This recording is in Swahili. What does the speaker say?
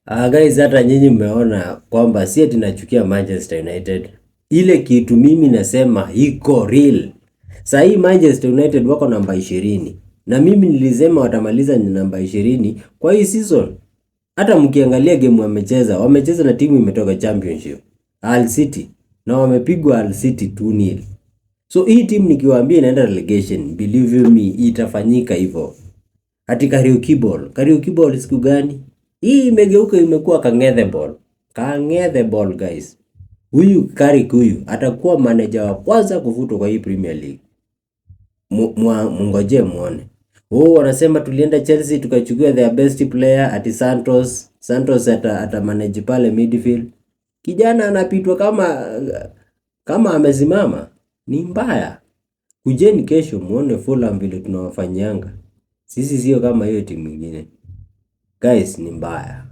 Guys, hata nyinyi mmeona kwamba si ati nachukia Manchester United. Ile kitu mimi nasema iko real. Sasa hii Manchester United wako namba 20. Na mimi nilisema watamaliza ni namba 20 kwa hii season. Hata mkiangalia game wamecheza na timu imetoka championship, Hull City, na wamepigwa Hull City 2-0. So hii timu nikiwaambia inaenda relegation, believe you me, itafanyika hivyo. Ati Kariuki Ball siku gani? Hii imegeuka imekuwa Kang'ethe Ball. Kang'ethe Ball guys. Huyu Carrick huyu atakuwa manager wa kwanza kufutwa kwa hii Premier League. Mungoje muone. Wanasema tulienda Chelsea tukachukua their best player ati Santos. Santos ata manage pale midfield. Kijana anapitwa kama amesimama. Ni mbaya. Kujeni kesho muone Fulham vile tunawafanyanga. Sisi sio kama hiyo timu nyingine. Guys, ni mbaya.